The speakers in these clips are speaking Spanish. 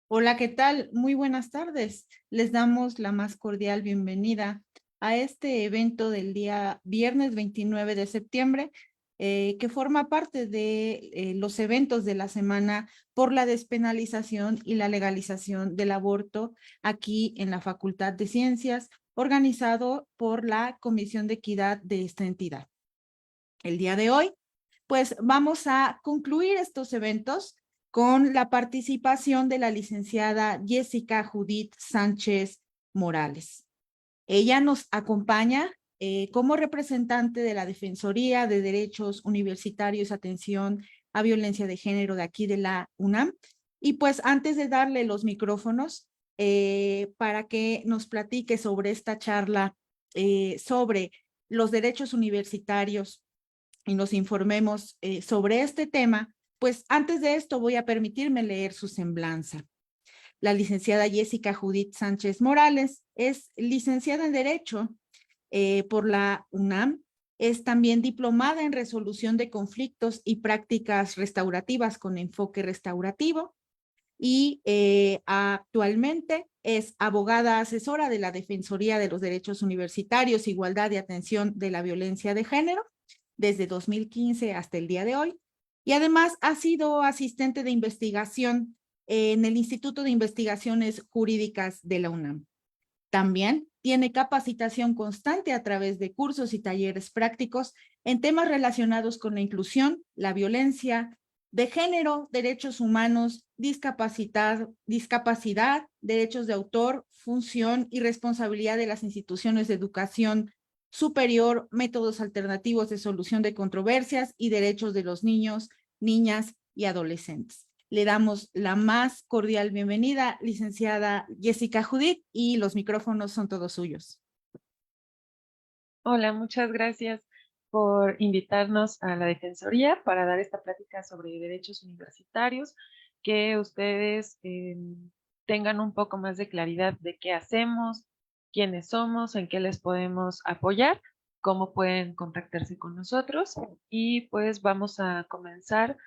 Hola, ¿qué tal? Muy buenas tardes. Les damos la más cordial bienvenida a este evento del día viernes 29 de septiembre, que forma parte de los eventos de la semana por la despenalización y la legalización del aborto aquí en la Facultad de Ciencias, organizado por la Comisión de Equidad de esta entidad. El día de hoy, pues vamos a concluir estos eventos con la participación de la licenciada Jessica Judith Sánchez Morales. Ella nos acompaña como representante de la Defensoría de Derechos Universitarios, Atención a Violencia de Género de aquí de la UNAM. Y pues antes de darle los micrófonos para que nos platique sobre esta charla sobre los derechos universitarios y nos informemos sobre este tema, pues antes de esto voy a permitirme leer su semblanza. La licenciada Jessica Judith Sánchez Morales es licenciada en Derecho por la UNAM, es también diplomada en resolución de conflictos y prácticas restaurativas con enfoque restaurativo y actualmente es abogada asesora de la Defensoría de los Derechos Universitarios, Igualdad y Atención de la Violencia de Género desde 2015 hasta el día de hoy. Y además ha sido asistente de investigación en el Instituto de Investigaciones Jurídicas de la UNAM. También tiene capacitación constante a través de cursos y talleres prácticos en temas relacionados con la inclusión, la violencia de género, derechos humanos, discapacidad, derechos de autor, función y responsabilidad de las instituciones de educación superior, métodos alternativos de solución de controversias y derechos de los niños, niñas y adolescentes. Le damos la más cordial bienvenida, licenciada Jessica Judith, y los micrófonos son todos suyos. Hola, muchas gracias por invitarnos a la Defensoría para dar esta plática sobre derechos universitarios, que ustedes tengan un poco más de claridad de qué hacemos, quiénes somos, en qué les podemos apoyar, cómo pueden contactarse con nosotros. Y pues vamos a comenzar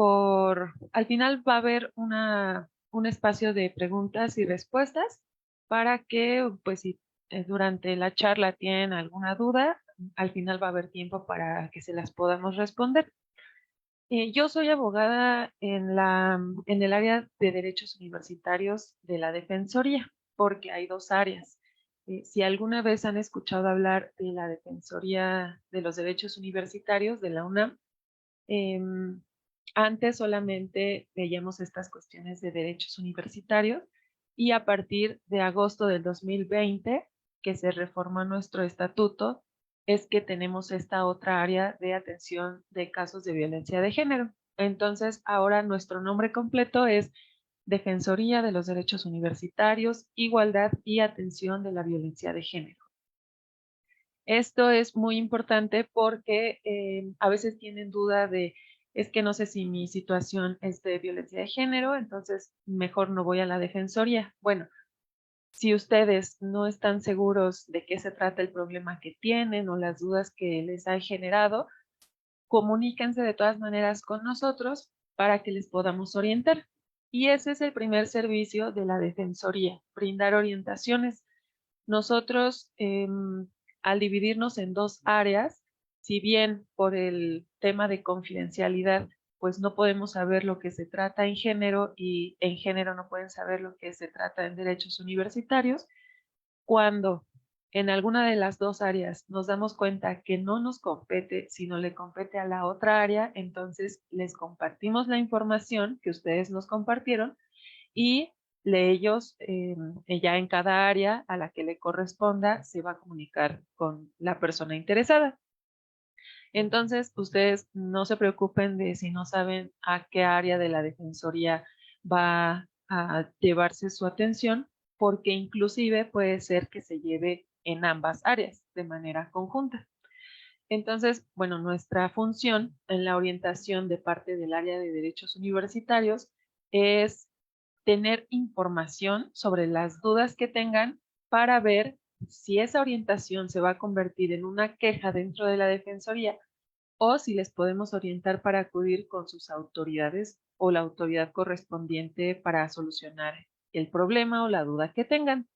al final va a haber un espacio de preguntas y respuestas para que, pues, si durante la charla tienen alguna duda, al final va a haber tiempo para que se las podamos responder. Yo soy abogada en el área de derechos universitarios de la Defensoría, porque hay dos áreas. Si alguna vez han escuchado hablar de la Defensoría de los Derechos Universitarios de la UNAM, antes solamente veíamos estas cuestiones de derechos universitarios y a partir de agosto del 2020, que se reformó nuestro estatuto, es que tenemos esta otra área de atención de casos de violencia de género. Entonces, ahora nuestro nombre completo es Defensoría de los Derechos Universitarios, Igualdad y Atención de la Violencia de Género. Esto es muy importante porque a veces tienen duda de, es que no sé si mi situación es de violencia de género, entonces mejor no voy a la defensoría. Bueno, si ustedes no están seguros de qué se trata el problema que tienen o las dudas que les ha generado, comuníquense de todas maneras con nosotros para que les podamos orientar. Y ese es el primer servicio de la defensoría, brindar orientaciones. Nosotros, al dividirnos en dos áreas, si bien por el tema de confidencialidad, pues no podemos saber lo que se trata en género y en género no pueden saber lo que se trata en derechos universitarios, cuando en alguna de las dos áreas nos damos cuenta que no nos compete, sino le compete a la otra área, entonces les compartimos la información que ustedes nos compartieron y ellos ya en cada área a la que le corresponda se va a comunicar con la persona interesada. Entonces, ustedes no se preocupen de si no saben a qué área de la defensoría va a llevarse su atención, porque inclusive puede ser que se lleve en ambas áreas de manera conjunta. Entonces, bueno, nuestra función en la orientación de parte del área de derechos universitarios es tener información sobre las dudas que tengan para ver si esa orientación se va a convertir en una queja dentro de la defensoría o si les podemos orientar para acudir con sus autoridades o la autoridad correspondiente para solucionar el problema o la duda que tengan.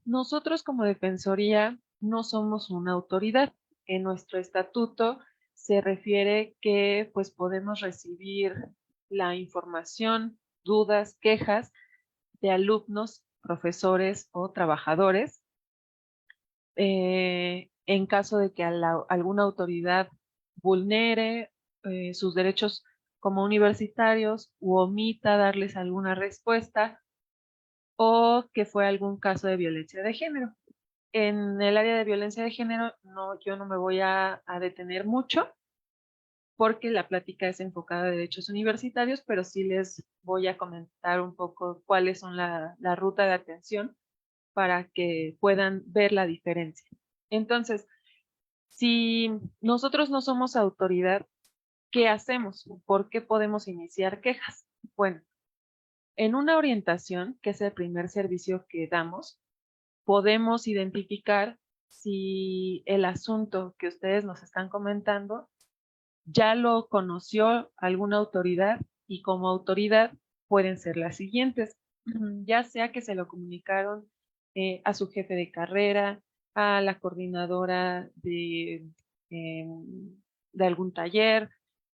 Nosotros como defensoría no somos una autoridad. En nuestro estatuto se refiere que pues podemos recibir la información, dudas, quejas de alumnos, profesores o trabajadores en caso de que alguna autoridad vulnere sus derechos como universitarios u omita darles alguna respuesta o que fue algún caso de violencia de género. En el área de violencia de género, yo no me voy a detener mucho porque la plática es enfocada a derechos universitarios, pero sí les voy a comentar un poco cuáles son la ruta de atención para que puedan ver la diferencia. Entonces, si nosotros no somos autoridad, ¿qué hacemos? ¿Por qué podemos iniciar quejas? Bueno, en una orientación, que es el primer servicio que damos, podemos identificar si el asunto que ustedes nos están comentando ya lo conoció alguna autoridad y como autoridad pueden ser las siguientes, ya sea que se lo comunicaron a su jefe de carrera, a la coordinadora de algún taller,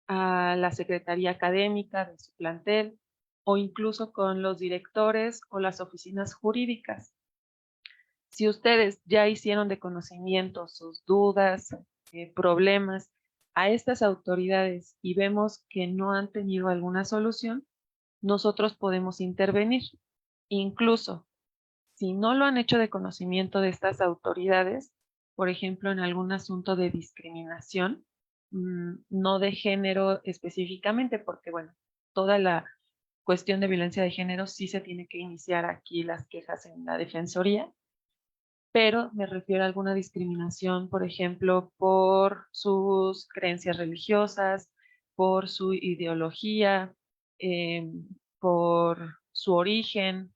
a la secretaría académica de su plantel o incluso con los directores o las oficinas jurídicas. Si ustedes ya hicieron de conocimiento sus dudas, problemas a estas autoridades y vemos que no han tenido alguna solución, nosotros podemos intervenir. Incluso si no lo han hecho de conocimiento de estas autoridades, por ejemplo, en algún asunto de discriminación, no de género específicamente, porque bueno, toda la cuestión de violencia de género sí se tiene que iniciar aquí las quejas en la defensoría, pero me refiero a alguna discriminación, por ejemplo, por sus creencias religiosas, por su ideología, eh, por su origen,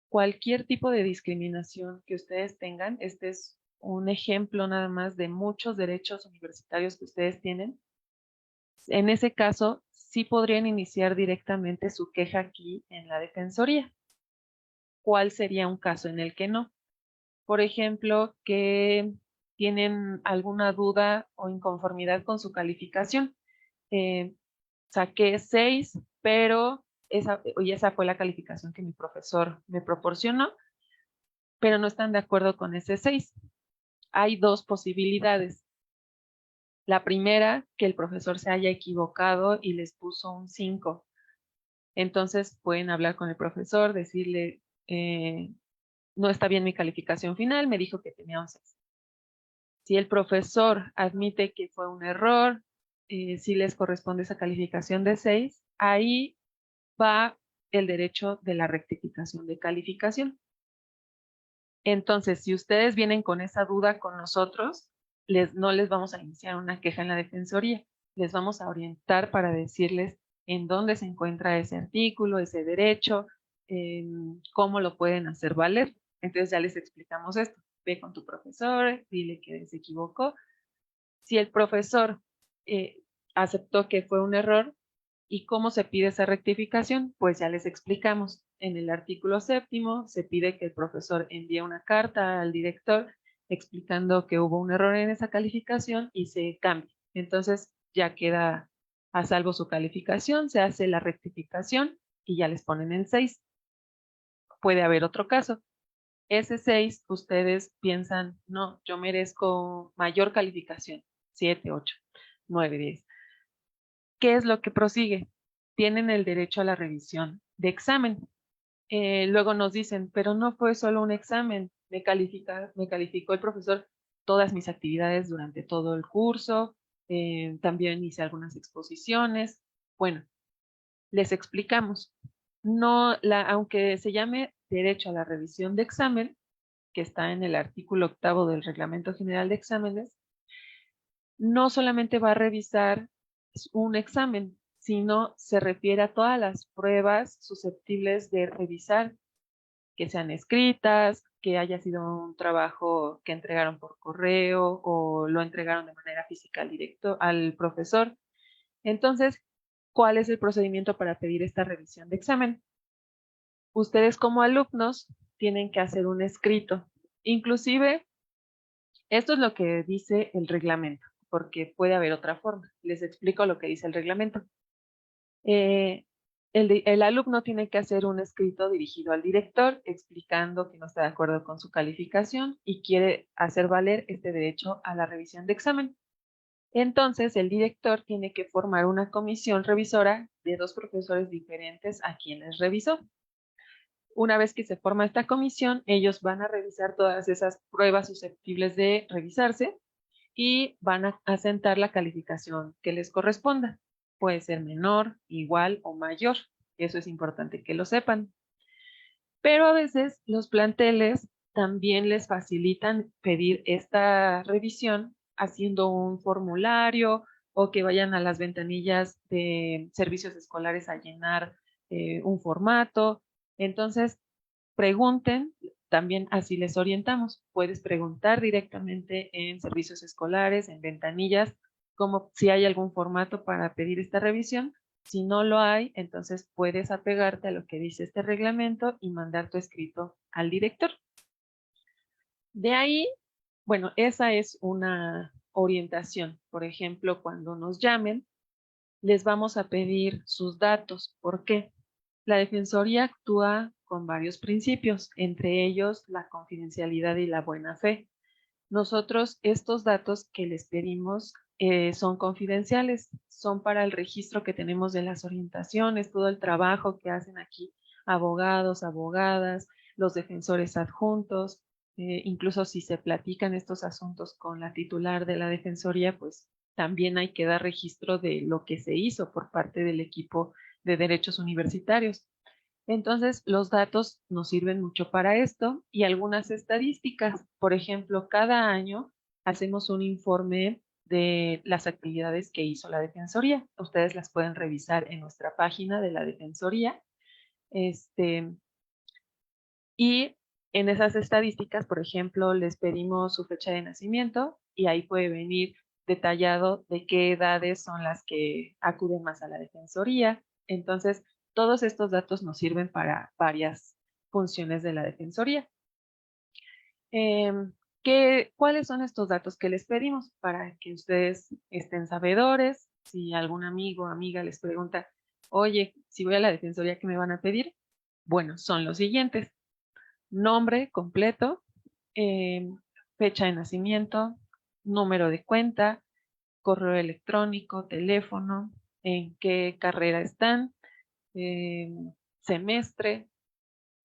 cualquier tipo de discriminación que ustedes tengan. Este es un ejemplo nada más de muchos derechos universitarios que ustedes tienen. En ese caso, sí podrían iniciar directamente su queja aquí en la defensoría. ¿Cuál sería un caso en el que no? Por ejemplo, que tienen alguna duda o inconformidad con su calificación. Eh, Saqué 6, pero esa fue la calificación que mi profesor me proporcionó, pero no están de acuerdo con ese 6. Hay dos posibilidades. La primera, que el profesor se haya equivocado y les puso un 5. Entonces pueden hablar con el profesor, decirle, no está bien mi calificación final, me dijo que tenía un 6. Si el profesor admite que fue un error, si les corresponde esa calificación de 6, ahí va el derecho de la rectificación de calificación. Entonces, si ustedes vienen con esa duda con nosotros, no les vamos a iniciar una queja en la defensoría, les vamos a orientar para decirles en dónde se encuentra ese artículo, ese derecho, cómo lo pueden hacer valer. Entonces ya les explicamos esto. Ve con tu profesor, dile que se equivocó. Si el profesor aceptó que fue un error, ¿y cómo se pide esa rectificación? Pues ya les explicamos. En el artículo 7 se pide que el profesor envíe una carta al director explicando que hubo un error en esa calificación y se cambie. Entonces ya queda a salvo su calificación, se hace la rectificación y ya les ponen en 6. Puede haber otro caso. Ese 6, ustedes piensan, no, yo merezco mayor calificación, 7, 8, 9, 10. ¿Qué es lo que prosigue? Tienen el derecho a la revisión de examen. Luego nos dicen, pero no fue solo un examen, me calificó el profesor todas mis actividades durante todo el curso, también hice algunas exposiciones. Bueno, les explicamos. No, aunque se llame derecho a la revisión de examen, que está en el artículo 8 del Reglamento General de Exámenes, no solamente va a revisar un examen, sino se refiere a todas las pruebas susceptibles de revisar, que sean escritas, que haya sido un trabajo que entregaron por correo o lo entregaron de manera física al profesor. Entonces, ¿cuál es el procedimiento para pedir esta revisión de examen? Ustedes como alumnos tienen que hacer un escrito. Inclusive, esto es lo que dice el reglamento, porque puede haber otra forma. Les explico lo que dice el reglamento. Eh, el alumno tiene que hacer un escrito dirigido al director explicando que no está de acuerdo con su calificación y quiere hacer valer este derecho a la revisión de examen. Entonces, el director tiene que formar una comisión revisora de 2 profesores diferentes a quienes revisó. Una vez que se forma esta comisión, ellos van a revisar todas esas pruebas susceptibles de revisarse y van a asentar la calificación que les corresponda. Puede ser menor, igual o mayor. Eso es importante que lo sepan. Pero a veces los planteles también les facilitan pedir esta revisión haciendo un formulario o que vayan a las ventanillas de servicios escolares a llenar un formato. Entonces, pregunten, también así les orientamos. Puedes preguntar directamente en servicios escolares, en ventanillas, como si hay algún formato para pedir esta revisión. Si no lo hay, entonces puedes apegarte a lo que dice este reglamento y mandar tu escrito al director. De ahí, bueno, esa es una orientación. Por ejemplo, cuando nos llamen, les vamos a pedir sus datos. ¿Por qué? La Defensoría actúa con varios principios, entre ellos la confidencialidad y la buena fe. Nosotros estos datos que les pedimos son confidenciales, son para el registro que tenemos de las orientaciones, todo el trabajo que hacen aquí abogados, abogadas, los defensores adjuntos, incluso si se platican estos asuntos con la titular de la Defensoría, pues también hay que dar registro de lo que se hizo por parte del equipo de derechos universitarios. Entonces, los datos nos sirven mucho para esto y algunas estadísticas. Por ejemplo, cada año hacemos un informe de las actividades que hizo la Defensoría. Ustedes las pueden revisar en nuestra página de la Defensoría. Y en esas estadísticas, por ejemplo, les pedimos su fecha de nacimiento y ahí puede venir detallado de qué edades son las que acuden más a la Defensoría. Entonces, todos estos datos nos sirven para varias funciones de la Defensoría. ¿Cuáles son estos datos que les pedimos? Para que ustedes estén sabedores. Si algún amigo o amiga les pregunta, oye, si voy a la Defensoría, ¿qué me van a pedir? Bueno, son los siguientes: nombre completo, fecha de nacimiento, número de cuenta, correo electrónico, teléfono, en qué carrera están, eh, semestre,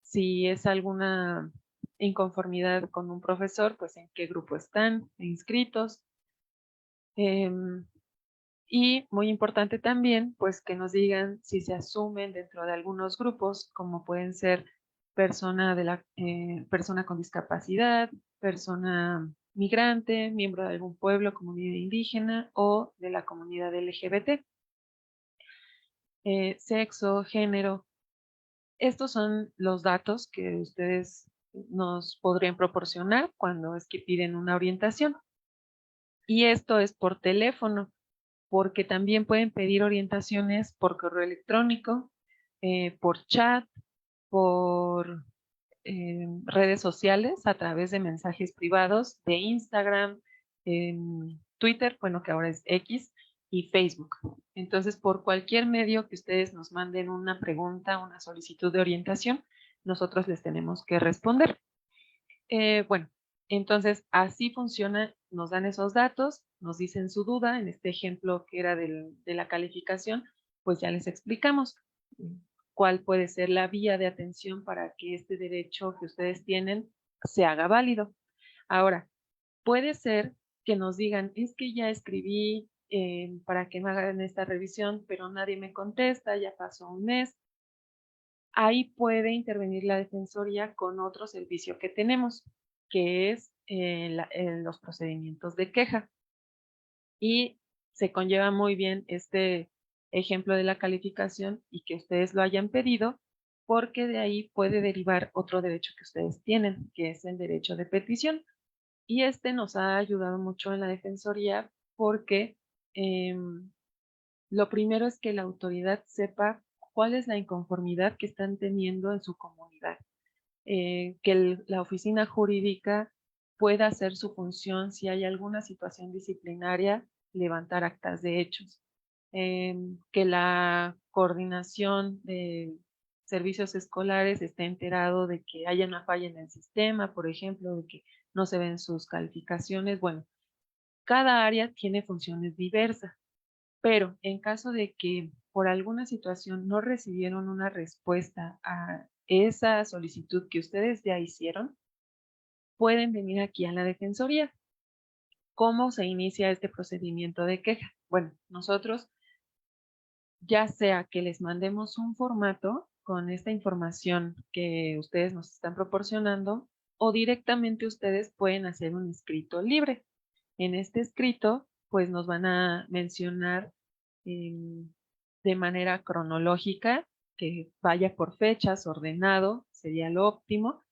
si es alguna inconformidad con un profesor, pues en qué grupo están inscritos. Y muy importante también, pues que nos digan si se asumen dentro de algunos grupos, como pueden ser persona con discapacidad, persona migrante, miembro de algún pueblo, comunidad indígena o de la comunidad LGBT. Sexo, género. Estos son los datos que ustedes nos podrían proporcionar cuando es que piden una orientación. Y esto es por teléfono, porque también pueden pedir orientaciones por correo electrónico, por chat, por redes sociales a través de mensajes privados de Instagram, Twitter, bueno, que ahora es X, y Facebook. Entonces, por cualquier medio que ustedes nos manden una pregunta, una solicitud de orientación, nosotros les tenemos que responder. Bueno, entonces así funciona, nos dan esos datos, nos dicen su duda, en este ejemplo que era de la calificación, pues ya les explicamos cuál puede ser la vía de atención para que este derecho que ustedes tienen se haga válido. Ahora, puede ser que nos digan, es que ya escribí para que me hagan esta revisión, pero nadie me contesta, ya pasó un mes. Ahí puede intervenir la Defensoría con otro servicio que tenemos, que es los procedimientos de queja. Y se conlleva muy bien este ejemplo de la calificación y que ustedes lo hayan pedido, porque de ahí puede derivar otro derecho que ustedes tienen, que es el derecho de petición. Y este nos ha ayudado mucho en la Defensoría porque lo primero es que la autoridad sepa cuál es la inconformidad que están teniendo en su comunidad, que la oficina jurídica pueda hacer su función si hay alguna situación disciplinaria, levantar actas de hechos, que la coordinación de servicios escolares esté enterado de que haya una falla en el sistema, por ejemplo, de que no se ven sus calificaciones. Bueno, cada área tiene funciones diversas, pero en caso de que por alguna situación no recibieron una respuesta a esa solicitud que ustedes ya hicieron, pueden venir aquí a la Defensoría. ¿Cómo se inicia este procedimiento de queja? Bueno, nosotros ya sea que les mandemos un formato con esta información que ustedes nos están proporcionando o directamente ustedes pueden hacer un escrito libre. En este escrito, pues nos van a mencionar de manera cronológica, que vaya por fechas, ordenado, sería lo óptimo,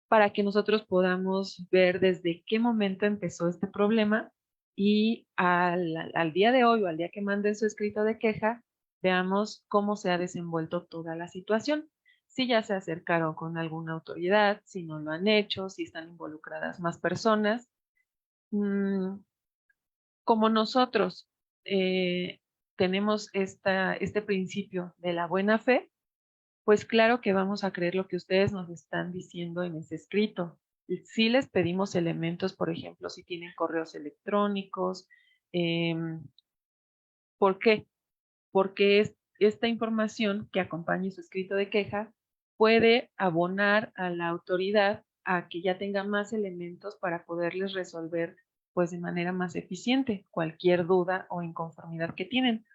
para que nosotros podamos ver desde qué momento empezó este problema y al día de hoy o al día que manden su escrito de queja, veamos cómo se ha desenvuelto toda la situación. Si ya se acercaron con alguna autoridad, si no lo han hecho, si están involucradas más personas. Mm, Como nosotros tenemos este principio de la buena fe, pues claro que vamos a creer lo que ustedes nos están diciendo en ese escrito. Si les pedimos elementos, por ejemplo, si tienen correos electrónicos. ¿Por qué? Porque esta información que acompañe su escrito de queja puede abonar a la autoridad a que ya tenga más elementos para poderles resolver pues de manera más eficiente cualquier duda o inconformidad que tienen.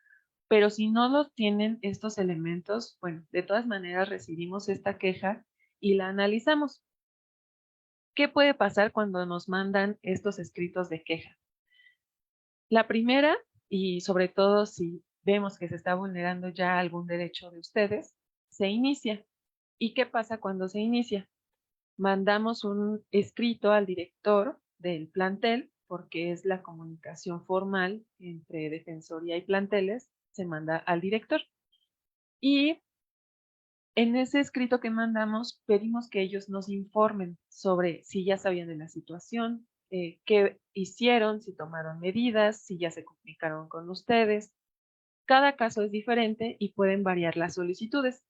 Pero si no los tienen estos elementos, bueno, de todas maneras recibimos esta queja y la analizamos. ¿Qué puede pasar cuando nos mandan estos escritos de queja? La primera, y sobre todo si vemos que se está vulnerando ya algún derecho de ustedes, se inicia. ¿Y qué pasa cuando se inicia? Mandamos un escrito al director del plantel, porque es la comunicación formal entre Defensoría y planteles, se manda al director. Y en ese escrito que mandamos, pedimos que ellos nos informen sobre si ya sabían de la situación, qué hicieron, si tomaron medidas, si ya se comunicaron con ustedes. Cada caso es diferente y pueden variar las solicitudes,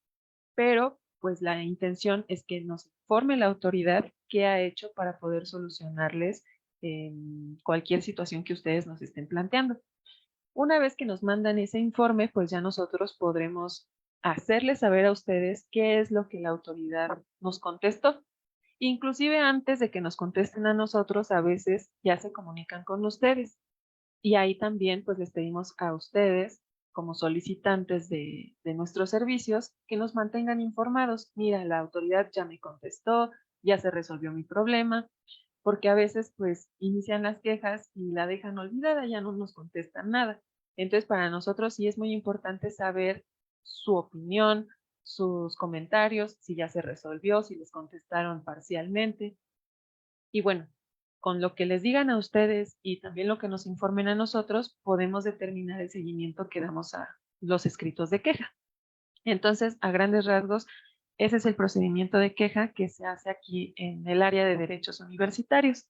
pero pues la intención es que nos informe la autoridad qué ha hecho para poder solucionarles cualquier situación que ustedes nos estén planteando. Una vez que nos mandan ese informe, pues ya nosotros podremos hacerles saber a ustedes qué es lo que la autoridad nos contestó. Inclusive antes de que nos contesten a nosotros, a veces ya se comunican con ustedes. Y ahí también pues les pedimos a ustedes, como solicitantes de nuestros servicios, que nos mantengan informados. Mira, la autoridad ya me contestó, ya se resolvió mi problema, porque a veces pues inician las quejas y la dejan olvidada, ya no nos contestan nada. Entonces para nosotros sí es muy importante saber su opinión, sus comentarios, si ya se resolvió, si les contestaron parcialmente. Y bueno, con lo que les digan a ustedes y también lo que nos informen a nosotros, podemos determinar el seguimiento que damos a los escritos de queja. Entonces, a grandes rasgos, ese es el procedimiento de queja que se hace aquí en el área de derechos universitarios,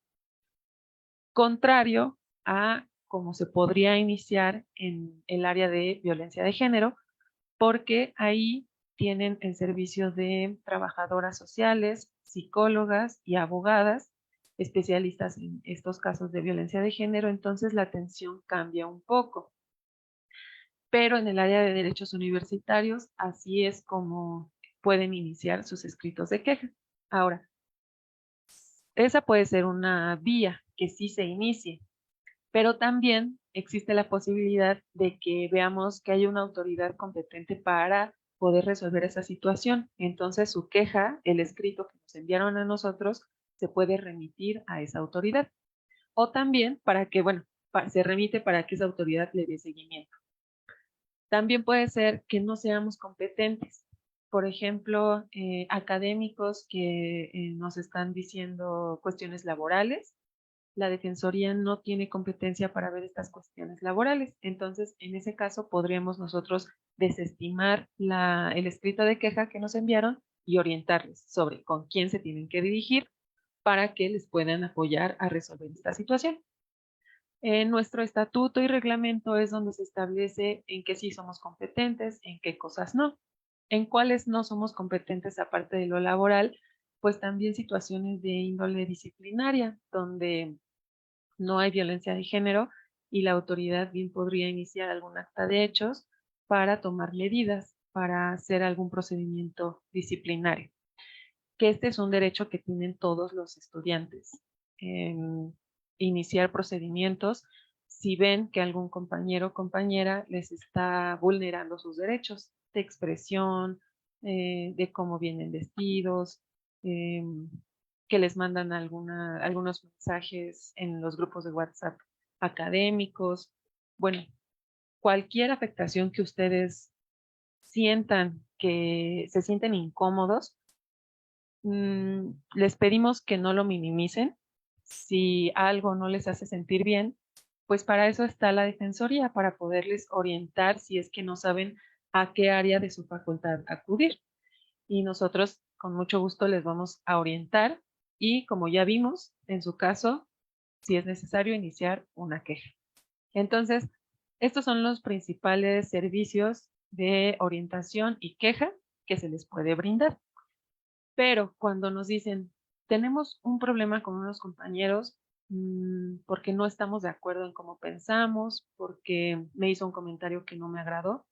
contrario a cómo se podría iniciar en el área de violencia de género, porque ahí tienen el servicio de trabajadoras sociales, psicólogas y abogadas, especialistas en estos casos de violencia de género, entonces la atención cambia un poco. Pero en el área de derechos universitarios, así es como pueden iniciar sus escritos de queja. Ahora, esa puede ser una vía que sí se inicie, pero también existe la posibilidad de que veamos que hay una autoridad competente para poder resolver esa situación. Entonces, su queja, el escrito que nos enviaron a nosotros, se puede remitir a esa autoridad. O también para que, bueno, se remite para que esa autoridad le dé seguimiento. También puede ser que no seamos competentes. Por ejemplo, académicos que nos están diciendo cuestiones laborales, la Defensoría no tiene competencia para ver estas cuestiones laborales. Entonces, en ese caso, podríamos nosotros desestimar el escrito de queja que nos enviaron y orientarles sobre con quién se tienen que dirigir para que les puedan apoyar a resolver esta situación. En nuestro estatuto y reglamento es donde se establece en qué sí somos competentes, en qué cosas no. En cuáles no somos competentes aparte de lo laboral, pues también situaciones de índole disciplinaria, donde no hay violencia de género y la autoridad bien podría iniciar algún acta de hechos para tomar medidas, para hacer algún procedimiento disciplinario, que este es un derecho que tienen todos los estudiantes. Iniciar procedimientos si ven que algún compañero o compañera les está vulnerando sus derechos de expresión, de cómo vienen vestidos, eh, que les mandan algunos mensajes en los grupos de WhatsApp académicos. Bueno, cualquier afectación que ustedes sientan que se sienten incómodos, les pedimos que no lo minimicen. Si algo no les hace sentir bien, pues para eso está la Defensoría, para poderles orientar si es que no saben a qué área de su facultad acudir. Y nosotros con mucho gusto les vamos a orientar y, como ya vimos, en su caso, si es necesario, iniciar una queja. Entonces, estos son los principales servicios de orientación y queja que se les puede brindar. Pero cuando nos dicen, tenemos un problema con unos compañeros porque no estamos de acuerdo en cómo pensamos, porque me hizo un comentario que no me agradó,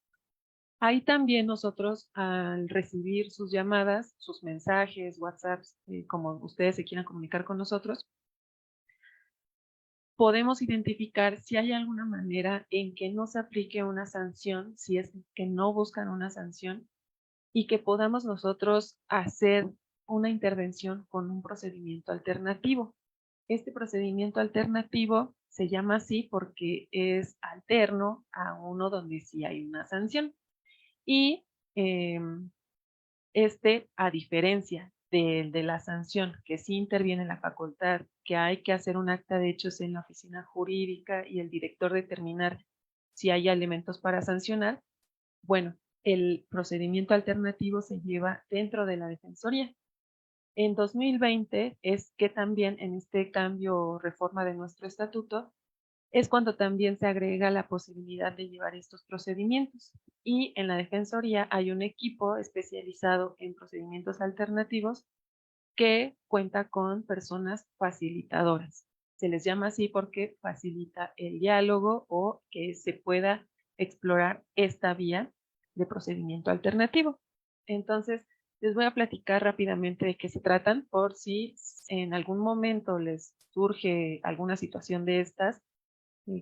ahí también nosotros, al recibir sus llamadas, sus mensajes, WhatsApps, como ustedes se quieran comunicar con nosotros, podemos identificar si hay alguna manera en que no se aplique una sanción, si es que no buscan una sanción, y que podamos nosotros hacer una intervención con un procedimiento alternativo. Este procedimiento alternativo se llama así porque es alterno a uno donde sí hay una sanción. Y a diferencia de la sanción, que sí interviene la facultad, que hay que hacer un acta de hechos en la oficina jurídica y el director determinar si hay elementos para sancionar, bueno, el procedimiento alternativo se lleva dentro de la Defensoría. En 2020 es que también en este cambio o reforma de nuestro estatuto es cuando también se agrega la posibilidad de llevar estos procedimientos. Y en la Defensoría hay un equipo especializado en procedimientos alternativos que cuenta con personas facilitadoras. Se les llama así porque facilita el diálogo o que se pueda explorar esta vía de procedimiento alternativo. Entonces, les voy a platicar rápidamente de qué se tratan por si en algún momento les surge alguna situación de estas,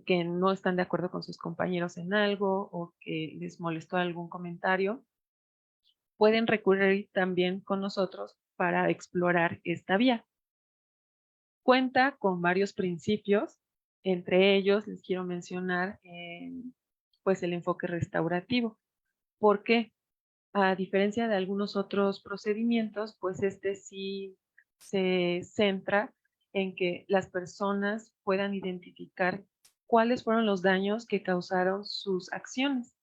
que no están de acuerdo con sus compañeros en algo o que les molestó algún comentario, pueden recurrir también con nosotros para explorar esta vía. Cuenta con varios principios, entre ellos les quiero mencionar pues el enfoque restaurativo. ¿Por qué? A diferencia de algunos otros procedimientos, pues este sí se centra en que las personas puedan identificar cuáles fueron los daños que causaron sus acciones,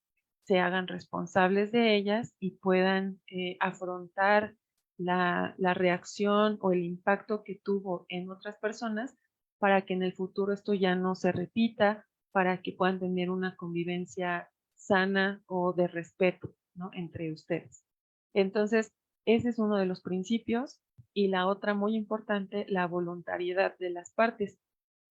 se hagan responsables de ellas y puedan afrontar la reacción o el impacto que tuvo en otras personas para que en el futuro esto ya no se repita, para que puedan tener una convivencia sana o de respeto, ¿no?, entre ustedes. Entonces, ese es uno de los principios. Y la otra muy importante, la voluntariedad de las partes.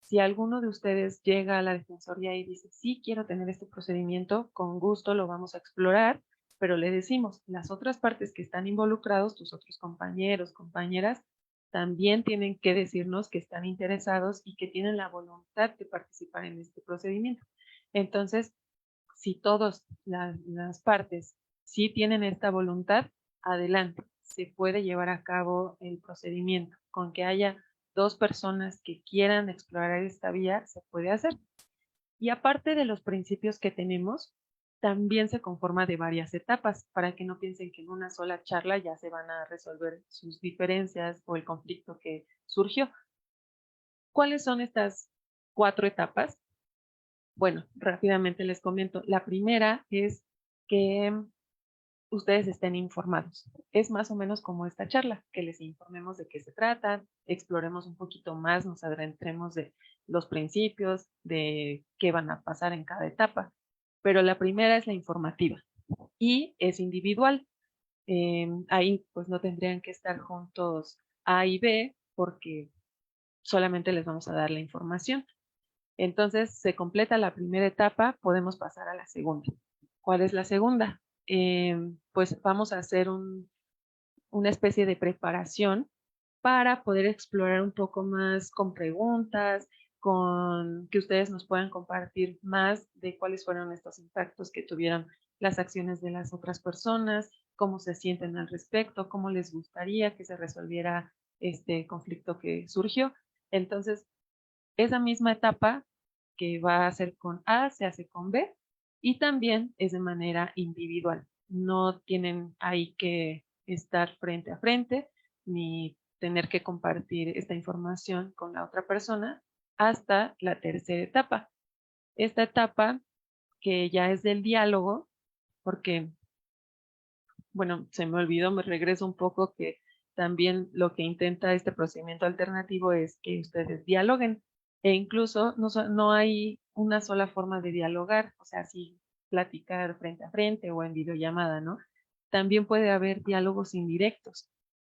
Si alguno de ustedes llega a la Defensoría y dice, sí, quiero tener este procedimiento, con gusto lo vamos a explorar, pero le decimos, las otras partes que están involucrados, tus otros compañeros, compañeras, también tienen que decirnos que están interesados y que tienen la voluntad de participar en este procedimiento. Entonces, si todas las partes sí tienen esta voluntad, adelante, se puede llevar a cabo el procedimiento. Con que haya dos personas que quieran explorar esta vía, se puede hacer. Y aparte de los principios que tenemos, también se conforma de varias etapas para que no piensen que en una sola charla ya se van a resolver sus diferencias o el conflicto que surgió. ¿Cuáles son estas 4 etapas? Bueno, rápidamente les comento. La primera es que ustedes estén informados. Es más o menos como esta charla, que les informemos de qué se trata, exploremos un poquito más, nos adentremos de los principios, de qué van a pasar en cada etapa. Pero la primera es la informativa y es individual. Ahí pues no tendrían que estar juntos A y B porque solamente les vamos a dar la información. Entonces se completa la primera etapa, podemos pasar a la segunda. ¿Cuál es la segunda? Pues vamos a hacer una especie de preparación para poder explorar un poco más con preguntas, con que ustedes nos puedan compartir más de cuáles fueron estos impactos que tuvieron las acciones de las otras personas, cómo se sienten al respecto, cómo les gustaría que se resolviera este conflicto que surgió. Entonces, esa misma etapa que va a ser con A se hace con B y también es de manera individual. No tienen ahí que estar frente a frente ni tener que compartir esta información con la otra persona hasta la tercera etapa. Esta etapa que ya es del diálogo, porque, bueno, se me olvidó, me regreso un poco que también lo que intenta este procedimiento alternativo es que ustedes dialoguen e incluso no hay una sola forma de dialogar, o sea, sí platicar frente a frente o en videollamada, ¿no? También puede haber diálogos indirectos.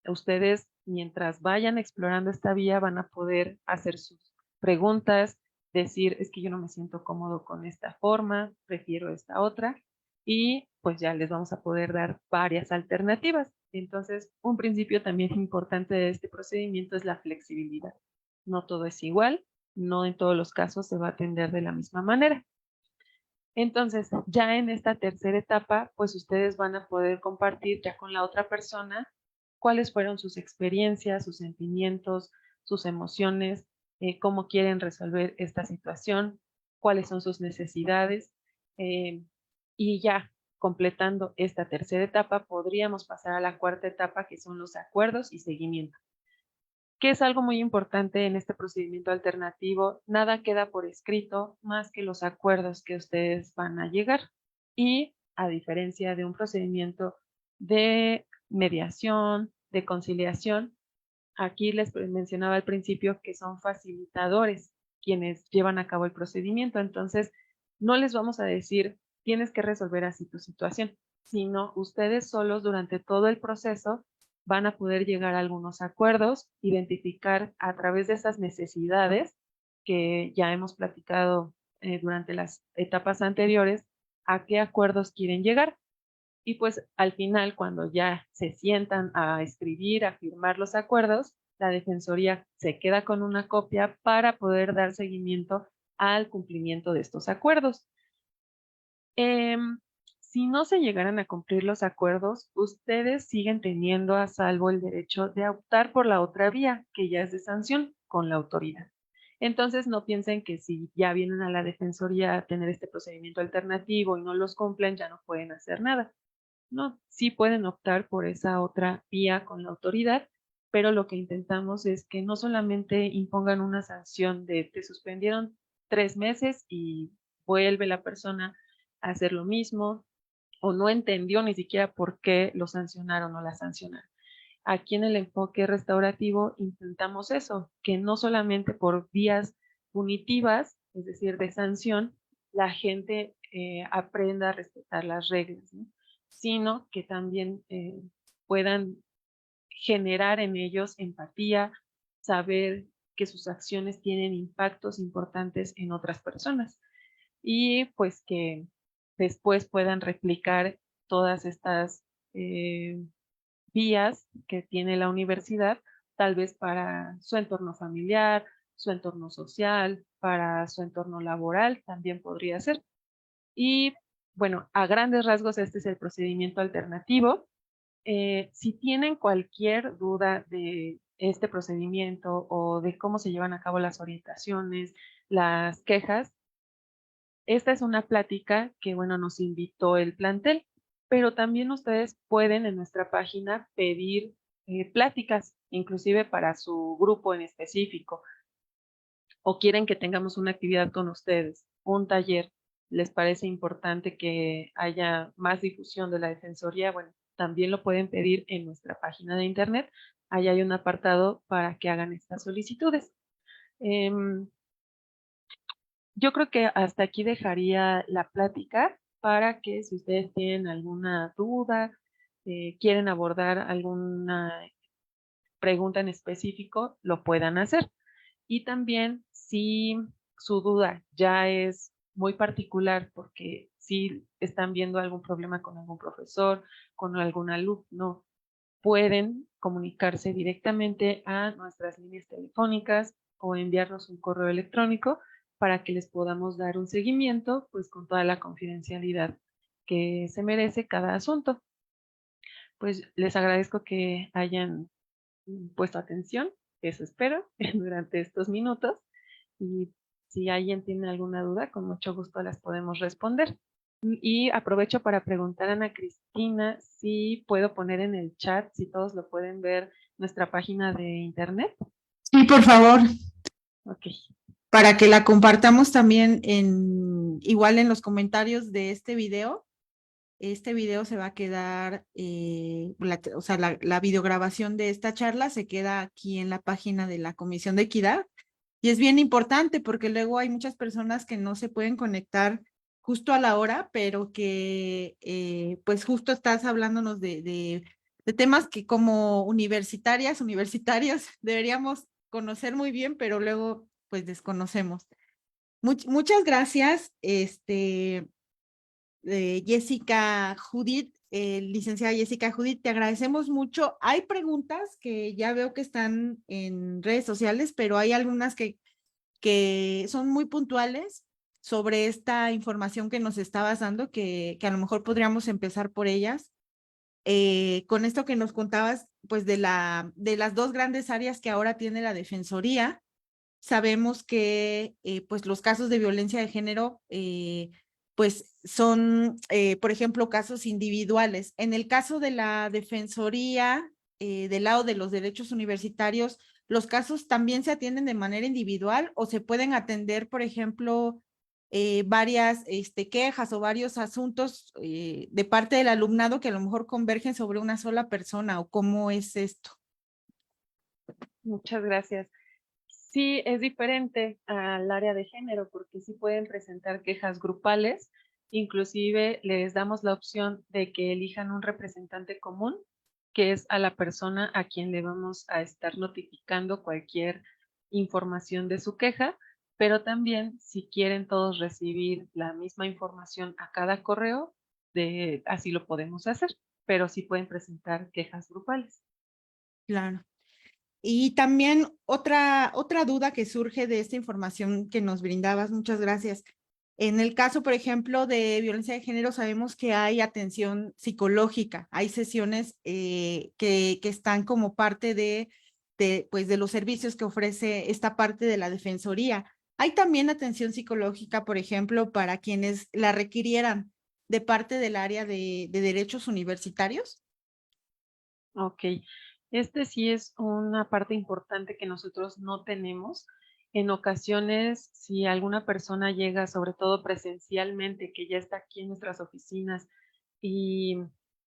Ustedes, mientras vayan explorando esta vía, van a poder hacer sus preguntas, decir, es que yo no me siento cómodo con esta forma, prefiero esta otra, y pues ya les vamos a poder dar varias alternativas. Entonces, un principio también importante de este procedimiento es la flexibilidad. No todo es igual, no en todos los casos se va a atender de la misma manera. Entonces, ya en esta tercera etapa, pues ustedes van a poder compartir ya con la otra persona cuáles fueron sus experiencias, sus sentimientos, sus emociones, cómo quieren resolver esta situación, cuáles son sus necesidades. eh, y ya completando esta tercera etapa, podríamos pasar a la cuarta etapa, que son los acuerdos y seguimiento, que es algo muy importante en este procedimiento alternativo. Nada queda por escrito más que los acuerdos que ustedes van a llegar. Y a diferencia de un procedimiento de mediación, de conciliación, aquí les mencionaba al principio que son facilitadores quienes llevan a cabo el procedimiento. Entonces, no les vamos a decir, tienes que resolver así tu situación, sino ustedes solos durante todo el proceso van a poder llegar a algunos acuerdos, identificar a través de esas necesidades que ya hemos platicado durante las etapas anteriores, a qué acuerdos quieren llegar. Y pues al final, cuando ya se sientan a escribir, a firmar los acuerdos, la Defensoría se queda con una copia para poder dar seguimiento al cumplimiento de estos acuerdos. Si no se llegaran a cumplir los acuerdos, ustedes siguen teniendo a salvo el derecho de optar por la otra vía, que ya es de sanción con la autoridad. Entonces, no piensen que si ya vienen a la Defensoría a tener este procedimiento alternativo y no los cumplen, ya no pueden hacer nada. No, sí pueden optar por esa otra vía con la autoridad, pero lo que intentamos es que no solamente impongan una sanción de te suspendieron 3 meses y vuelve la persona a hacer lo mismo o no entendió ni siquiera por qué lo sancionaron o la sancionaron. Aquí en el enfoque restaurativo intentamos eso, que no solamente por vías punitivas, es decir, de sanción, la gente aprenda a respetar las reglas, ¿no? Sino que también puedan generar en ellos empatía, saber que sus acciones tienen impactos importantes en otras personas y pues que después puedan replicar todas estas vías que tiene la universidad, tal vez para su entorno familiar, su entorno social, para su entorno laboral, también podría ser. Y bueno, a grandes rasgos este es el procedimiento alternativo. Si tienen cualquier duda de este procedimiento o de cómo se llevan a cabo las orientaciones, las quejas, Esta es una plática que, bueno, nos invitó el plantel, pero también ustedes pueden en nuestra página pedir pláticas, inclusive para su grupo en específico, o quieren que tengamos una actividad con ustedes, un taller. ¿Les parece importante que haya más difusión de la Defensoría? Bueno, también lo pueden pedir en nuestra página de internet. Ahí hay un apartado para que hagan estas solicitudes. Yo creo que hasta aquí dejaría la plática para que si ustedes tienen alguna duda, quieren abordar alguna pregunta en específico, lo puedan hacer. Y también si su duda ya es muy particular porque si están viendo algún problema con algún profesor, con algún alumno, pueden comunicarse directamente a nuestras líneas telefónicas o enviarnos un correo electrónico para que les podamos dar un seguimiento, pues con toda la confidencialidad que se merece cada asunto. Pues les agradezco que hayan puesto atención, eso espero, durante estos minutos. Y si alguien tiene alguna duda, con mucho gusto las podemos responder. Y aprovecho para preguntar a Ana Cristina si puedo poner en el chat, si todos lo pueden ver, nuestra página de internet. Sí, por favor, Ok, para que la compartamos también igual en los comentarios de este video. Este video se va a quedar, o sea, la videograbación de esta charla se queda aquí en la página de la Comisión de Equidad. Y es bien importante porque luego hay muchas personas que no se pueden conectar justo a la hora, pero que pues justo estás hablándonos de temas que como universitarios, deberíamos conocer muy bien, pero luego pues desconocemos. Muchas gracias, Jessica Judith, licenciada Jessica Judith, te agradecemos mucho. Hay preguntas que ya veo que están en redes sociales, pero hay algunas que son muy puntuales sobre esta información que nos estabas dando, que a lo mejor podríamos empezar por ellas. Con esto que nos contabas, pues de las dos grandes áreas que ahora tiene la Defensoría, sabemos que pues los casos de violencia de género pues son, por ejemplo, casos individuales. En el caso de la Defensoría, del lado de los derechos universitarios, ¿los casos también se atienden de manera individual o se pueden atender, por ejemplo, varias quejas o varios asuntos de parte del alumnado que a lo mejor convergen sobre una sola persona o cómo es esto? muchas gracias. Sí, es diferente al área de género porque sí pueden presentar quejas grupales. Inclusive les damos la opción de que elijan un representante común, que es a la persona a quien le vamos a estar notificando cualquier información de su queja, pero también si quieren todos recibir la misma información a cada correo, así lo podemos hacer, pero sí pueden presentar quejas grupales. Claro. Y también otra duda que surge de esta información que nos brindabas, muchas gracias. En el caso, por ejemplo, de violencia de género, sabemos que hay atención psicológica, hay sesiones que están como parte pues, de los servicios que ofrece esta parte de la Defensoría. Hay también atención psicológica, por ejemplo, para quienes la requirieran de parte del área de derechos universitarios. Ok, este sí es una parte importante que nosotros no tenemos. En ocasiones, si alguna persona llega, sobre todo presencialmente, que ya está aquí en nuestras oficinas y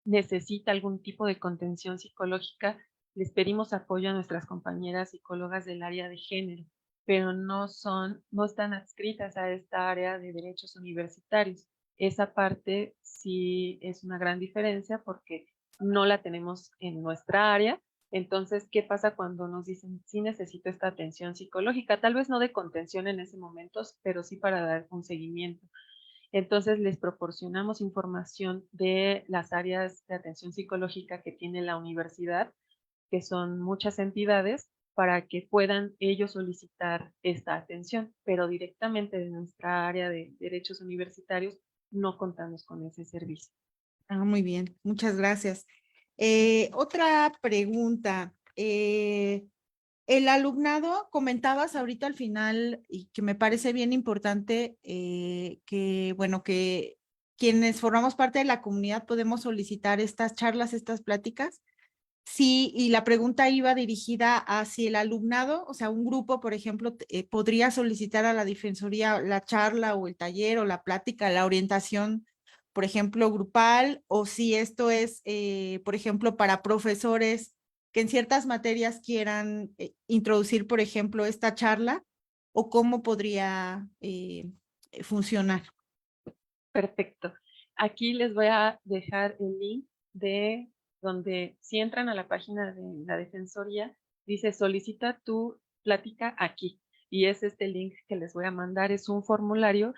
necesita algún tipo de contención psicológica, les pedimos apoyo a nuestras compañeras psicólogas del área de género, pero no están adscritas a esta área de derechos universitarios. Esa parte sí es una gran diferencia porque no la tenemos en nuestra área. Entonces, ¿qué pasa cuando nos dicen, sí necesito esta atención psicológica? Tal vez no de contención en ese momento, pero sí para dar un seguimiento. Entonces, les proporcionamos información de las áreas de atención psicológica que tiene la universidad, que son muchas entidades, para que puedan ellos solicitar esta atención, pero directamente de nuestra área de derechos universitarios no contamos con ese servicio. Ah, muy bien, muchas gracias. Otra pregunta. El alumnado, comentabas ahorita al final, y que me parece bien importante, que, bueno, que quienes formamos parte de la comunidad podemos solicitar estas charlas, estas pláticas. Sí, y la pregunta iba dirigida a si el alumnado, o sea, un grupo, por ejemplo, podría solicitar a la Defensoría la charla o el taller o la plática, la orientación, por ejemplo, grupal, o si esto es, por ejemplo, para profesores que en ciertas materias quieran introducir, por ejemplo, esta charla, o cómo podría funcionar. Perfecto. Aquí les voy a dejar el link de donde si entran a la página de la Defensoría, dice solicita tu plática aquí. Y es este link que les voy a mandar. Es un formulario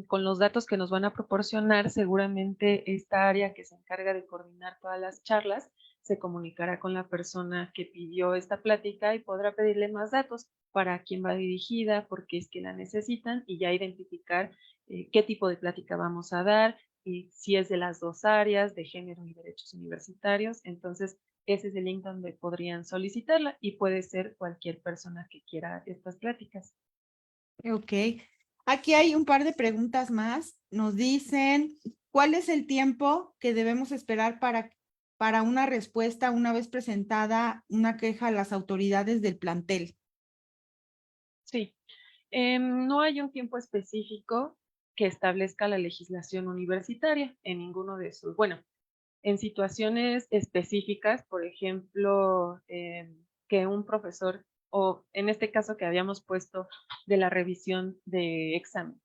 con los datos que nos van a proporcionar. Seguramente esta área que se encarga de coordinar todas las charlas se comunicará con la persona que pidió esta plática y podrá pedirle más datos para quién va dirigida, por qué es que la necesitan y ya identificar qué tipo de plática vamos a dar y si es de las dos áreas, de género y derechos universitarios. Entonces, ese es el link donde podrían solicitarla y puede ser cualquier persona que quiera estas pláticas. Ok. Aquí hay un par de preguntas más. Nos dicen, ¿cuál es el tiempo que debemos esperar para una respuesta una vez presentada una queja a las autoridades del plantel? Sí, no hay un tiempo específico que establezca la legislación universitaria en ninguno de sus, bueno, en situaciones específicas, por ejemplo, que un profesor, o en este caso que habíamos puesto de la revisión de examen,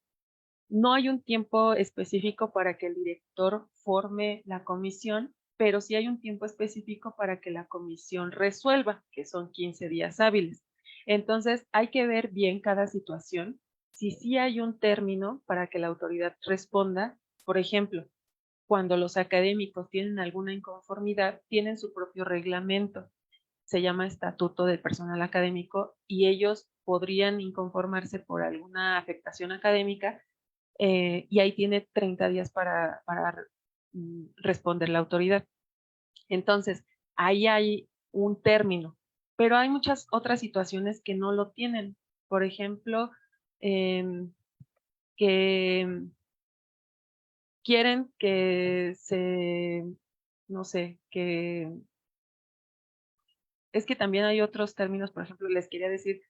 no hay un tiempo específico para que el director forme la comisión, pero sí hay un tiempo específico para que la comisión resuelva, que son 15 días hábiles. Entonces, hay que ver bien cada situación, si sí hay un término para que la autoridad responda. Por ejemplo, cuando los académicos tienen alguna inconformidad, tienen su propio reglamento, se llama Estatuto del Personal Académico, y ellos podrían inconformarse por alguna afectación académica, y ahí tiene 30 días para responder la autoridad. Entonces, ahí hay un término, pero hay muchas otras situaciones que no lo tienen. Por ejemplo, eh, que quieren que se, no sé, que es que también hay otros términos. Por ejemplo, les quería decir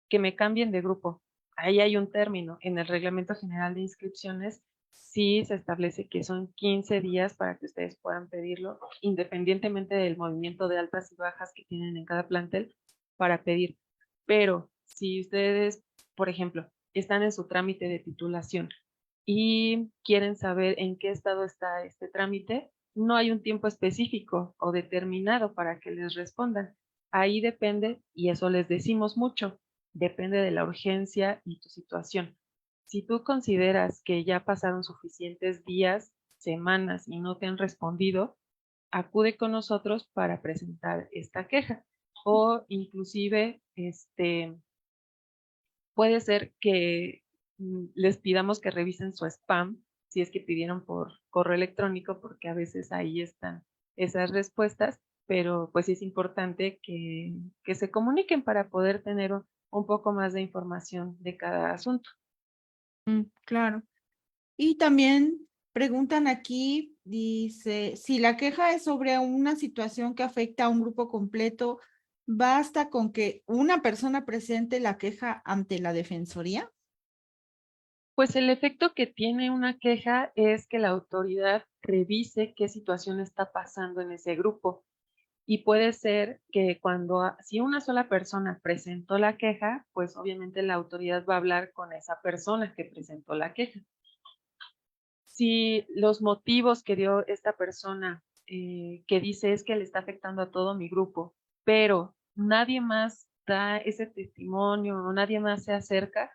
que me cambien de grupo. Ahí hay un término. En el Reglamento General de Inscripciones sí se establece que son 15 días para que ustedes puedan pedirlo, independientemente del movimiento de altas y bajas que tienen en cada plantel para pedir. Pero si ustedes, por ejemplo, están en su trámite de titulación y quieren saber en qué estado está este trámite, no hay un tiempo específico o determinado para que les respondan. Ahí depende, y eso les decimos mucho, depende de la urgencia y tu situación. Si tú consideras que ya pasaron suficientes días, semanas y no te han respondido, acude con nosotros para presentar esta queja. O inclusive, puede ser que les pidamos que revisen su spam si es que pidieron por correo electrónico, porque a veces ahí están esas respuestas, pero pues es importante que se comuniquen para poder tener un poco más de información de cada asunto. Claro. Y también preguntan aquí, dice, si la queja es sobre una situación que afecta a un grupo completo, ¿basta con que una persona presente la queja ante la defensoría? Pues el efecto que tiene una queja es que la autoridad revise qué situación está pasando en ese grupo. Y puede ser que si una sola persona presentó la queja, pues obviamente la autoridad va a hablar con esa persona que presentó la queja. Si los motivos que dio esta persona, que dice es que le está afectando a todo mi grupo, pero nadie más da ese testimonio o nadie más se acerca,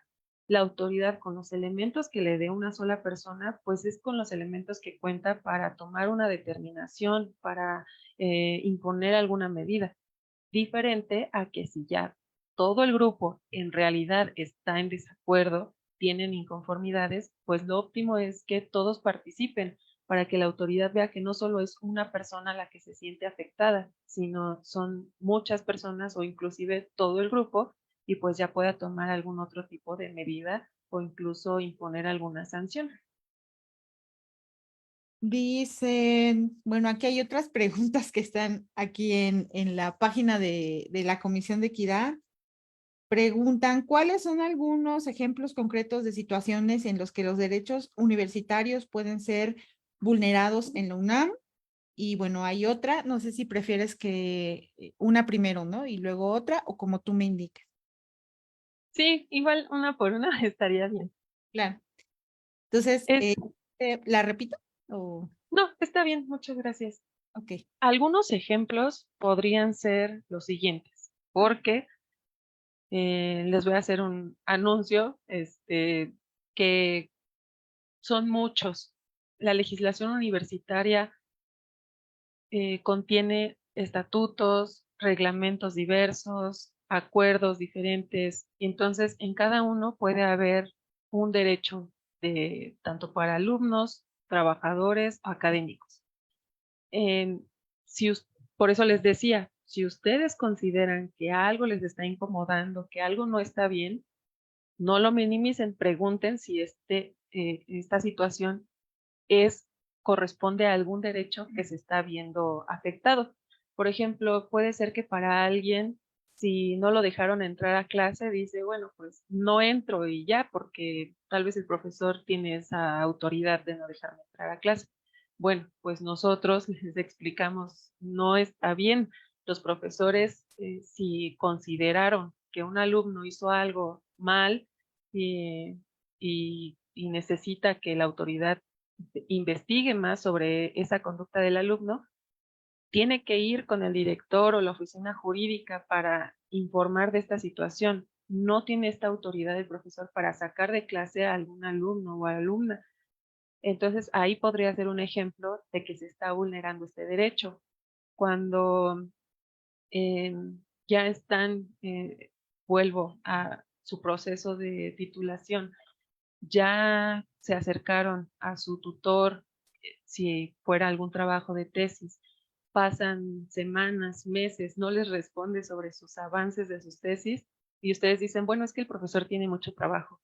la autoridad con los elementos que le dé una sola persona, pues es con los elementos que cuenta para tomar una determinación, para imponer alguna medida. Diferente a que si ya todo el grupo en realidad está en desacuerdo, tienen inconformidades, pues lo óptimo es que todos participen, para que la autoridad vea que no solo es una persona la que se siente afectada, sino son muchas personas o inclusive todo el grupo, y pues ya pueda tomar algún otro tipo de medida o incluso imponer alguna sanción. Dicen, bueno, aquí hay otras preguntas que están aquí en la página de la Comisión de Equidad. Preguntan, ¿cuáles son algunos ejemplos concretos de situaciones en los que los derechos universitarios pueden ser vulnerados en la UNAM? Y bueno, hay otra, no sé si prefieres que una primero, ¿no? Y luego otra, o como tú me indiques. Sí, igual una por una estaría bien. Claro. Entonces, Es, ¿la repito? O, no, está bien, muchas gracias. ok. Algunos ejemplos podrían ser los siguientes, porque les voy a hacer un anuncio, que son muchos. La legislación universitaria contiene estatutos, reglamentos diversos, acuerdos diferentes, y entonces en cada uno puede haber un derecho de tanto para alumnos, trabajadores o académicos. Em, si us- por eso les decía, si ustedes consideran que algo les está incomodando, que algo no está bien, no lo minimicen, pregunten si esta situación corresponde a algún derecho que se está viendo afectado. Por ejemplo, puede ser que para alguien, si no lo dejaron entrar a clase, dice, bueno, pues no entro y ya, porque tal vez el profesor tiene esa autoridad de no dejarme entrar a clase. Bueno, pues nosotros les explicamos, no está bien. Los profesores, si consideraron que un alumno hizo algo mal eh, y necesita que la autoridad investigue más sobre esa conducta del alumno, tiene que ir con el director o la oficina jurídica para informar de esta situación. No tiene esta autoridad el profesor para sacar de clase a algún alumno o alumna. Entonces, ahí podría ser un ejemplo de que se está vulnerando este derecho. Cuando eh, ya están, vuelvo a su proceso de titulación, ya se acercaron a su tutor, si fuera algún trabajo de tesis, pasan semanas, meses, no les responde sobre sus avances de sus tesis y ustedes dicen, bueno, es que el profesor tiene mucho trabajo.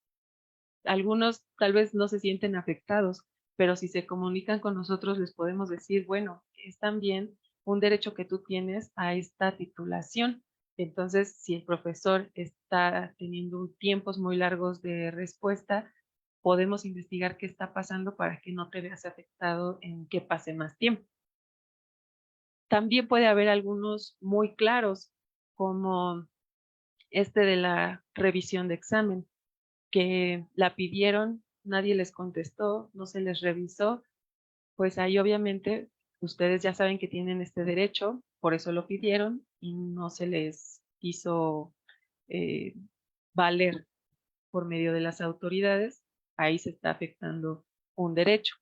Algunos tal vez no se sienten afectados, pero si se comunican con nosotros les podemos decir, bueno, es también un derecho que tú tienes a esta titulación. Entonces, si el profesor está teniendo tiempos muy largos de respuesta, podemos investigar qué está pasando para que no te veas afectado en que pase más tiempo. También puede haber algunos muy claros, como este de la revisión de examen, que la pidieron, nadie les contestó, no se les revisó, pues ahí obviamente ustedes ya saben que tienen este derecho, por eso lo pidieron y no se les hizo eh, valer por medio de las autoridades, ahí se está afectando un derecho.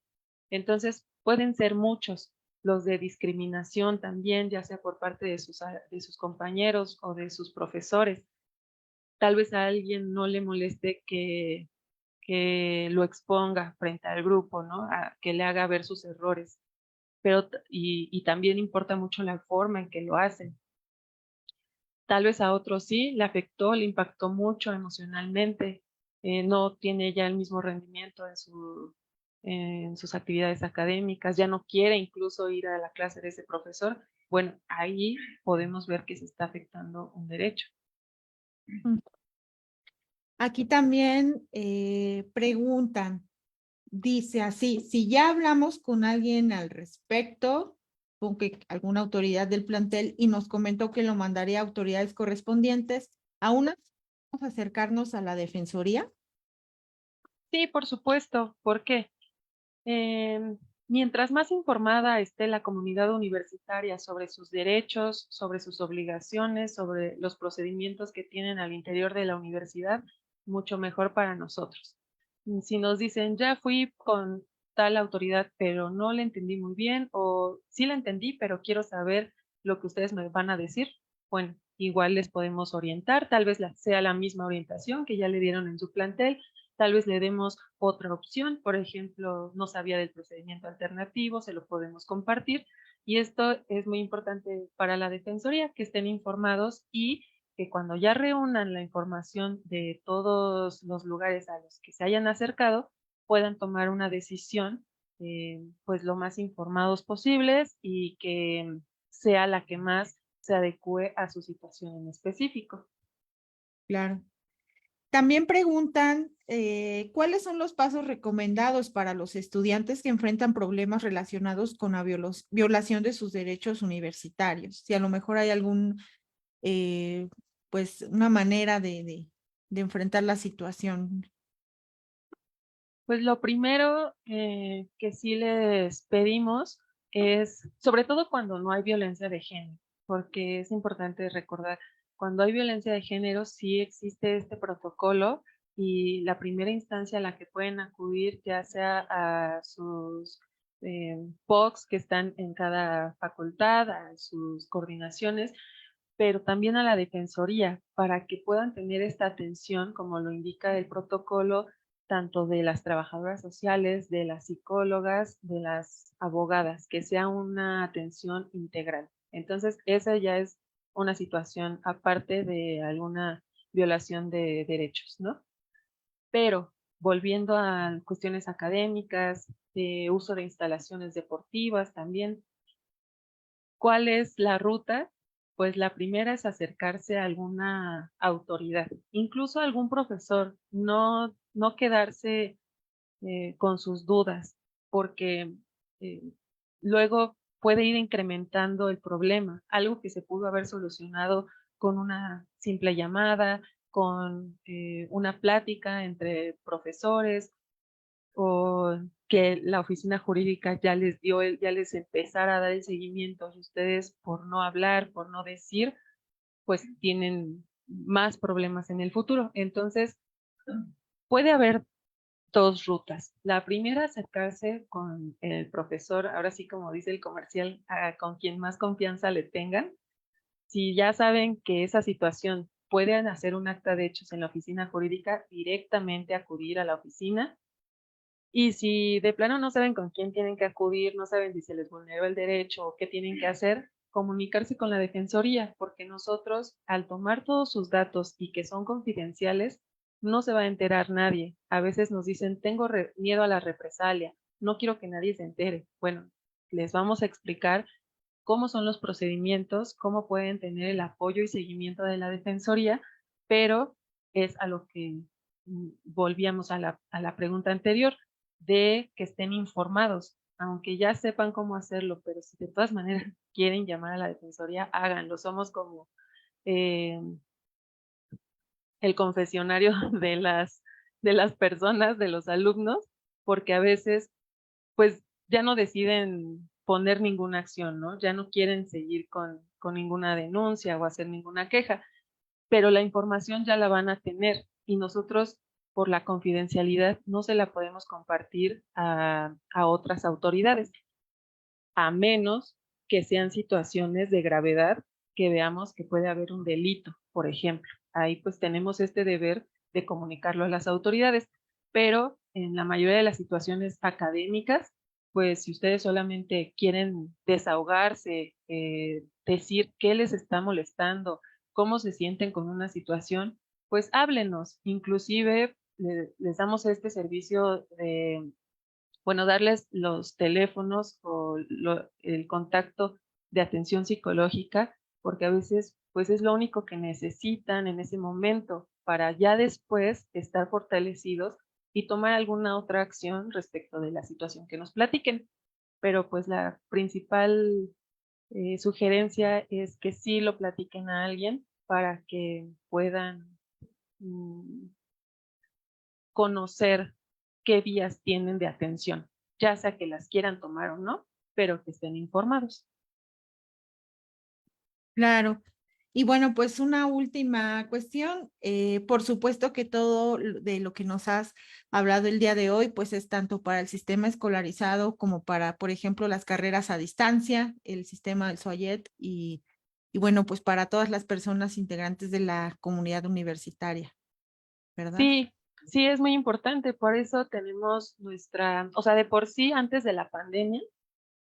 Entonces, pueden ser muchos los de discriminación también, ya sea por parte de sus compañeros o de sus profesores. Tal vez a alguien no le moleste que lo exponga frente al grupo, ¿no? Que le haga ver sus errores. Y también importa mucho la forma en que lo hacen. Tal vez a otros sí, le afectó, le impactó mucho emocionalmente, no tiene ya el mismo rendimiento en sus actividades académicas, ya no quiere incluso ir a la clase de ese profesor. Bueno, ahí podemos ver que se está afectando un derecho. Aquí también preguntan, dice así, si ya hablamos con alguien al respecto, con que alguna autoridad del plantel y nos comentó que lo mandaría a autoridades correspondientes, ¿aún así vamos a acercarnos a la defensoría? Sí, por supuesto. ¿Por qué? Mientras más informada esté la comunidad universitaria sobre sus derechos, sobre sus obligaciones, sobre los procedimientos que tienen al interior de la universidad, mucho mejor para nosotros. Si nos dicen, ya fui con tal autoridad, pero no la entendí muy bien, o sí la entendí, pero quiero saber lo que ustedes me van a decir, bueno, igual les podemos orientar, tal vez sea la misma orientación que ya le dieron en su plantel, tal vez le demos otra opción, por ejemplo, no sabía del procedimiento alternativo, se lo podemos compartir. Y esto es muy importante para la defensoría, que estén informados y que cuando ya reúnan la información de todos los lugares a los que se hayan acercado, puedan tomar una decisión pues lo más informados posibles y que sea la que más se adecue a su situación en específico. Claro. También preguntan cuáles son los pasos recomendados para los estudiantes que enfrentan problemas relacionados con la violación de sus derechos universitarios. Si a lo mejor hay algún, pues, una manera de enfrentar la situación. Pues lo primero que sí les pedimos es, sobre todo cuando no hay violencia de género, porque es importante recordar, cuando hay violencia de género sí existe este protocolo y la primera instancia a la que pueden acudir, ya sea a sus POCs que están en cada facultad, a sus coordinaciones, pero también a la defensoría para que puedan tener esta atención, como lo indica el protocolo, tanto de las trabajadoras sociales, de las psicólogas, de las abogadas, que sea una atención integral. Entonces, esa ya es una situación aparte de alguna violación de derechos, ¿no? Pero volviendo a cuestiones académicas, de uso de instalaciones deportivas también, ¿cuál es la ruta? Pues la primera es acercarse a alguna autoridad, incluso a algún profesor, no quedarse con sus dudas, porque eh, luego puede ir incrementando el problema, algo que se pudo haber solucionado con una simple llamada, con una plática entre profesores o que la oficina jurídica ya les dio, ya les empezara a dar el seguimiento y ustedes por no hablar, por no decir, pues tienen más problemas en el futuro. Entonces, puede haber dos rutas. La primera, acercarse con el profesor, ahora sí como dice el comercial, con quien más confianza le tengan. Si ya saben que esa situación pueden hacer un acta de hechos en la oficina jurídica, directamente acudir a la oficina. Y si de plano no saben con quién tienen que acudir, no saben si se les vulneró el derecho o qué tienen que hacer, comunicarse con la defensoría, porque nosotros, al tomar todos sus datos y que son confidenciales, no se va a enterar nadie. A veces nos dicen, tengo miedo a la represalia, no quiero que nadie se entere. Bueno, les vamos a explicar cómo son los procedimientos, cómo pueden tener el apoyo y seguimiento de la defensoría, pero es a lo que volvíamos a la pregunta anterior, de que estén informados, aunque ya sepan cómo hacerlo, pero si de todas maneras quieren llamar a la defensoría, háganlo. Somos como eh, el confesionario de las personas, de los alumnos, porque a veces pues ya no deciden poner ninguna acción, ¿no? Ya no quieren seguir con ninguna denuncia o hacer ninguna queja, pero la información ya la van a tener y nosotros por la confidencialidad no se la podemos compartir a otras autoridades, a menos que sean situaciones de gravedad que veamos que puede haber un delito, por ejemplo. Ahí pues tenemos este deber de comunicarlo a las autoridades, pero en la mayoría de las situaciones académicas, pues si ustedes solamente quieren desahogarse, decir qué les está molestando, cómo se sienten con una situación, pues háblenos. Inclusive les damos este servicio de, bueno, darles los teléfonos o el contacto de atención psicológica, porque a veces pues es lo único que necesitan en ese momento para ya después estar fortalecidos y tomar alguna otra acción respecto de la situación que nos platiquen. Pero pues la principal sugerencia es que sí lo platiquen a alguien para que puedan mm, conocer qué vías tienen de atención, ya sea que las quieran tomar o no, pero que estén informados. Claro. Y bueno, pues una última cuestión. Por supuesto que todo de lo que nos has hablado el día de hoy, pues es tanto para el sistema escolarizado como para, por ejemplo, las carreras a distancia, el sistema del SOAYET y bueno, pues para todas las personas integrantes de la comunidad universitaria, ¿verdad? Sí, Sí, es muy importante, por eso tenemos nuestra, o sea, de por sí, antes de la pandemia,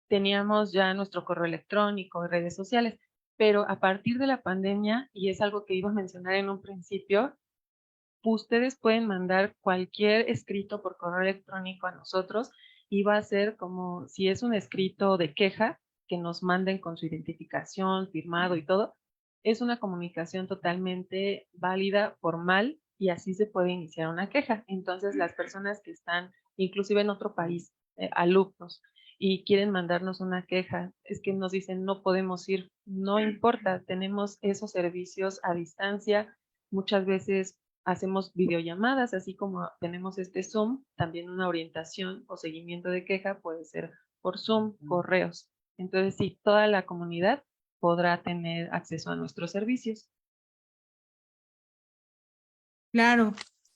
teníamos ya nuestro correo electrónico y redes sociales, pero a partir de la pandemia, y es algo que iba a mencionar en un principio, ustedes pueden mandar cualquier escrito por correo electrónico a nosotros y va a ser como si es un escrito de queja que nos manden con su identificación, firmado y todo. Es una comunicación totalmente válida, formal y así se puede iniciar una queja. Entonces, las personas que están inclusive en otro país, alumnos, y quieren mandarnos una queja, es que nos dicen no podemos ir, no importa, tenemos esos servicios a distancia. Muchas veces hacemos videollamadas, así como tenemos este Zoom, también una orientación o seguimiento de queja puede ser por Zoom, correos. Entonces, sí, toda la comunidad podrá tener acceso a nuestros servicios. Claro,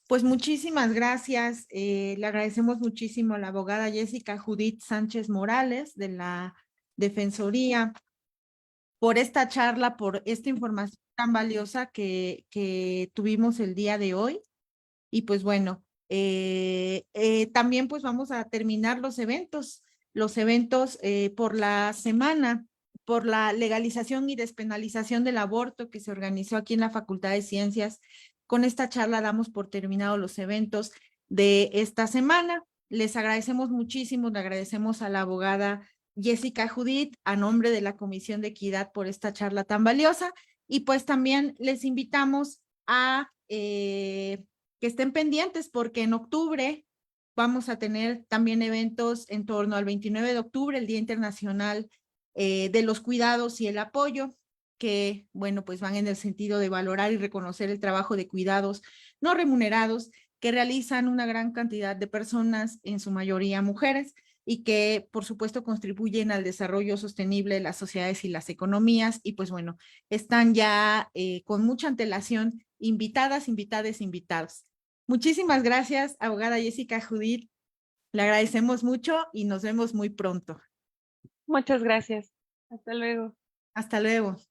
pues muchísimas gracias. Le agradecemos muchísimo a la abogada Jessica Judith Sánchez Morales de la Defensoría por esta charla, por esta información tan valiosa que tuvimos el día de hoy. Y pues bueno, también pues vamos a terminar los eventos por la semana, por la legalización y despenalización del aborto que se organizó aquí en la Facultad de Ciencias. Con esta charla damos por terminados los eventos de esta semana. Les agradecemos muchísimo, le agradecemos a la abogada Jessica Judith a nombre de la Comisión de Equidad por esta charla tan valiosa. Y pues también les invitamos a que estén pendientes porque en octubre vamos a tener también eventos en torno al 29 de octubre, el Día Internacional de los Cuidados y el Apoyo, que, bueno, pues van en el sentido de valorar y reconocer el trabajo de cuidados no remunerados que realizan una gran cantidad de personas, en su mayoría mujeres, y que, por supuesto, contribuyen al desarrollo sostenible de las sociedades y las economías. Y pues bueno, están ya con mucha antelación invitadas, invitades, invitados. Muchísimas gracias, abogada Jessica Judith. Le agradecemos mucho y nos vemos muy pronto. Muchas gracias. Hasta luego. Hasta luego.